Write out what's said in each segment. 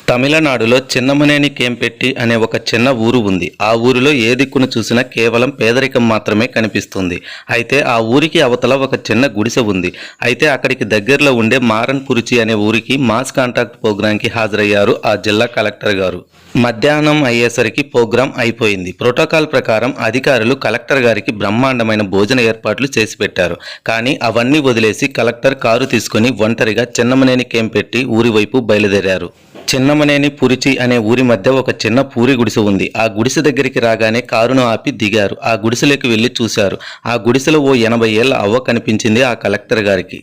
తమిళనాడులో చిన్నమనేని కేంపెట్టి అనే ఒక చిన్న ఊరు ఉంది. ఆ ఊరిలో ఏ దిక్కును చూసినా కేవలం పేదరికం మాత్రమే కనిపిస్తుంది. అయితే ఆ ఊరికి అవతల ఒక చిన్న గుడిసె ఉంది. అయితే అక్కడికి దగ్గరలో ఉండే మారన్ కురిచి అనే ఊరికి మాస్ కాంటాక్ట్ ప్రోగ్రాంకి హాజరయ్యారు ఆ జిల్లా కలెక్టర్ గారు. మధ్యాహ్నం అయ్యేసరికి ప్రోగ్రాం అయిపోయింది. ప్రోటోకాల్ ప్రకారం అధికారులు కలెక్టర్ గారికి బ్రహ్మాండమైన భోజన ఏర్పాట్లు చేసి పెట్టారు. కానీ అవన్నీ వదిలేసి కలెక్టర్ కారు తీసుకుని ఒంటరిగా చిన్నమనేని కేంపెట్టి ఊరి వైపు బయలుదేరారు. చిన్నమనేని పురిచి అనే ఊరి మధ్య ఒక చిన్న పూరి గుడిసె ఉంది. ఆ గుడిసె దగ్గరికి రాగానే కారును ఆపి దిగారు. ఆ గుడిసెలోకి వెళ్లి చూశారు. ఆ గుడిసెలో ఓ 80 ఏళ్ల అవ్వ కనిపించింది ఆ కలెక్టర్ గారికి.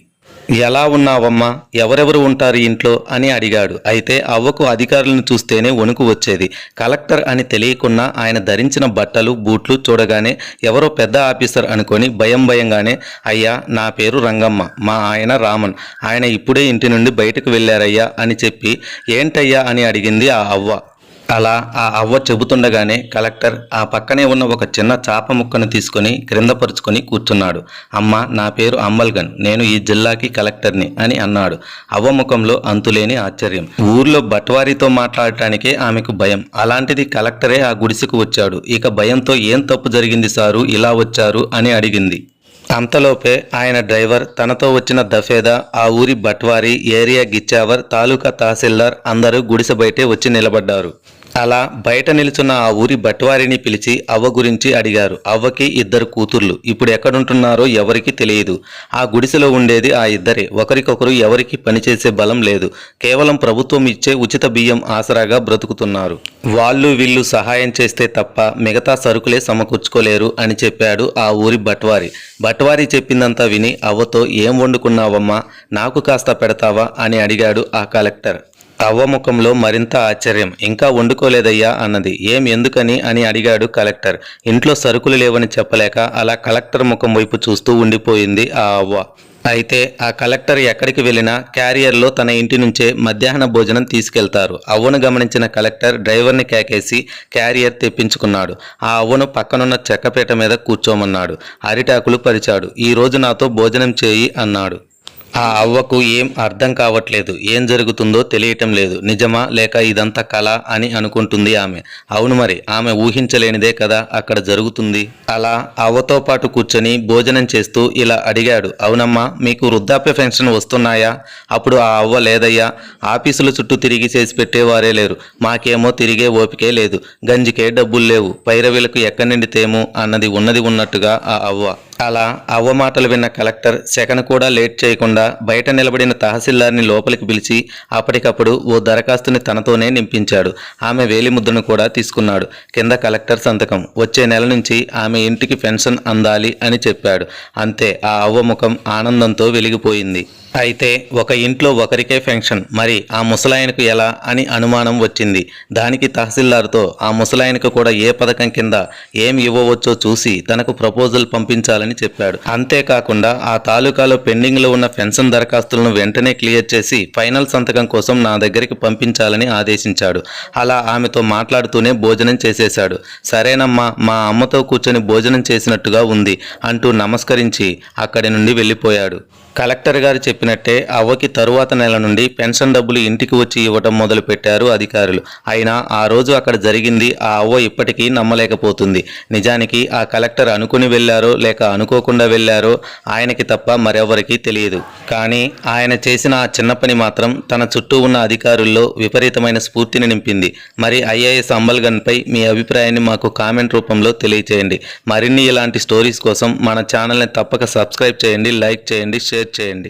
ఎలా ఉన్నావమ్మా, ఎవరెవరు ఉంటారు ఇంట్లో అని అడిగాడు. అయితే అవ్వకు అధికారులను చూస్తేనే వణుకు వచ్చేది. కలెక్టర్ అని తెలియకున్నా ఆయన ధరించిన బట్టలు బూట్లు చూడగానే ఎవరో పెద్ద ఆఫీసర్ అనుకొని భయంగానే అయ్యా నా పేరు రంగమ్మ, మా ఆయన రామన్, ఆయన ఇప్పుడే ఇంటి నుండి బయటకు వెళ్ళారయ్యా అని చెప్పి ఏంటయ్యా అని అడిగింది ఆ అవ్వ. అలా ఆ అవ్వ చెబుతుండగానే కలెక్టర్ ఆ పక్కనే ఉన్న ఒక చిన్న చాప ముక్కను తీసుకుని క్రింద పరుచుకొని కూర్చున్నాడు. అమ్మ నా పేరు అంబల్గన్, నేను ఈ జిల్లాకి కలెక్టర్ని అని అన్నాడు. అవ్వ ముఖంలో అంతులేని ఆశ్చర్యం. ఊర్లో బట్వారీతో మాట్లాడటానికే ఆమెకు భయం, అలాంటిది కలెక్టరే ఆ గుడిసెకు వచ్చాడు. ఇక భయంతో ఏం తప్పు జరిగింది సారు ఇలా వచ్చారు అని అడిగింది. అంతలోపే ఆయన డ్రైవర్, తనతో వచ్చిన దఫేదా, ఆ ఊరి బట్వారీ, ఏరియా గిచ్చావర్, తాలూకా తహసీల్దార్ అందరూ గుడిసె బయటే వచ్చి నిలబడ్డారు. అలా బయట నిలుచున్న ఆ ఊరి బట్వారిని పిలిచి అవ్వ గురించి అడిగారు. అవ్వకి 2 కూతుర్లు. ఇప్పుడు ఎక్కడుంటున్నారో ఎవరికి తెలియదు. ఆ గుడిసెలో ఉండేది ఆ ఇద్దరే. ఒకరికొకరు ఎవరికి పనిచేసే బలం లేదు. కేవలం ప్రభుత్వం ఇచ్చే ఉచిత బియ్యం ఆసరాగా బ్రతుకుతున్నారు. వాళ్ళు వీళ్ళు సహాయం చేస్తే తప్ప మిగతా సరుకులే సమకూర్చుకోలేరు అని చెప్పాడు ఆ ఊరి బట్వారి. బట్వారి చెప్పిందంతా విని అవ్వతో ఏం వండుకున్నావమ్మా, నాకు కాస్త పెడతావా అని అడిగాడు ఆ కలెక్టర్. అవ్వ ముఖంలో మరింత ఆశ్చర్యం. ఇంకా వండుకోలేదయ్యా అన్నది. ఏం ఎందుకని అని అడిగాడు కలెక్టర్. ఇంట్లో సరుకులు లేవని చెప్పలేక అలా కలెక్టర్ ముఖం వైపు చూస్తూ ఉండిపోయింది ఆ అవ్వ. అయితే ఆ కలెక్టర్ ఎక్కడికి వెళ్ళినా క్యారియర్లో తన ఇంటి నుంచే మధ్యాహ్న భోజనం తీసుకెళ్తారు. అవ్వను గమనించిన కలెక్టర్ డ్రైవర్ని కేకేసి క్యారియర్ తెప్పించుకున్నాడు. ఆ అవ్వను పక్కనున్న చెక్కపీట మీద కూర్చోమన్నాడు. అరిటాకులు పరిచాడు. ఈరోజు నాతో భోజనం చేయి అన్నాడు. ఆ అవ్వకు ఏం అర్థం కావట్లేదు. ఏం జరుగుతుందో తెలియటం లేదు. నిజమా లేక ఇదంతా కళ అని అనుకుంటుంది ఆమె. అవును మరి, ఆమె ఊహించలేనిదే కదా అక్కడ జరుగుతుంది. అలా అవ్వతో పాటు కూర్చొని భోజనం చేస్తూ ఇలా అడిగాడు. అవునమ్మా, మీకు వృద్ధాప్య పెన్షన్ వస్తున్నాయా? అప్పుడు ఆ అవ్వ లేదయ్యా, ఆఫీసుల చుట్టూ తిరిగి చేసి పెట్టేవారే లేరు, మాకేమో తిరిగే ఓపికే లేదు, గంజికే డబ్బులు లేవు, పైరవీలకు ఎక్కడి నుండి తేము అన్నది ఉన్నది ఉన్నట్టుగా ఆ అవ్వ. అలా అవ్వ మాటలు విన్న కలెక్టర్ సెకను కూడా లేట్ చేయకుండా బయట నిలబడిన తహసీల్దార్ని లోపలికి పిలిచి అప్పటికప్పుడు ఓ దరఖాస్తుని తనతోనే నింపించాడు. ఆమె వేలిముద్రను కూడా తీసుకున్నాడు. కింద కలెక్టర్ సంతకం. వచ్చే నెల నుంచి ఆమె ఇంటికి పెన్షన్ అందాలి అని చెప్పాడు. అంతే, ఆ అవ్వ ముఖం ఆనందంతో వెలిగిపోయింది. అయితే ఒక ఇంట్లో ఒకరికే పెన్షన్, మరి ఆ ముసలాయనకు ఎలా అని అనుమానం వచ్చింది. దానికి తహసీల్దార్తో ఆ ముసలాయనకు కూడా ఏ పథకం కింద ఏం ఇవ్వవచ్చో చూసి తనకు ప్రపోజల్ పంపించాలని చెప్పాడు. అంతేకాకుండా ఆ తాలూకాలో పెండింగ్లో ఉన్న పెన్షన్ దరఖాస్తులను వెంటనే క్లియర్ చేసి ఫైనల్ సంతకం కోసం నా దగ్గరికి పంపించాలని ఆదేశించాడు. అలా ఆమెతో మాట్లాడుతూనే భోజనం చేసేశాడు. సరేనమ్మా, మా అమ్మతో కూర్చొని భోజనం చేసినట్టుగా ఉంది అంటూ నమస్కరించి అక్కడి నుండి వెళ్ళిపోయాడు. కలెక్టర్ గారు చెప్పినట్టే అవ్వకి తరువాత నెల నుండి పెన్షన్ డబ్బులు ఇంటికి వచ్చి ఇవ్వటం మొదలు పెట్టారు అధికారులు. అయినా ఆ రోజు అక్కడ జరిగింది ఆ అవ్వ ఇప్పటికీ నమ్మలేకపోతుంది. నిజానికి ఆ కలెక్టర్ అనుకుని వెళ్ళారో లేక అనుకోకుండా వెళ్ళారో ఆయనకి తప్ప మరెవరికీ తెలియదు. కానీ ఆయన చేసిన ఆ చిన్న పని మాత్రం తన చుట్టూ ఉన్న అధికారుల్లో విపరీతమైన స్ఫూర్తిని నింపింది. మరి ఐఏఎస్ అంబల్గన్పై మీ అభిప్రాయాన్ని మాకు కామెంట్ రూపంలో తెలియచేయండి. మరిన్ని ఇలాంటి స్టోరీస్ కోసం మన ఛానల్ని తప్పక సబ్స్క్రైబ్ చేయండి, లైక్ చేయండి, షేర్ చేయండి.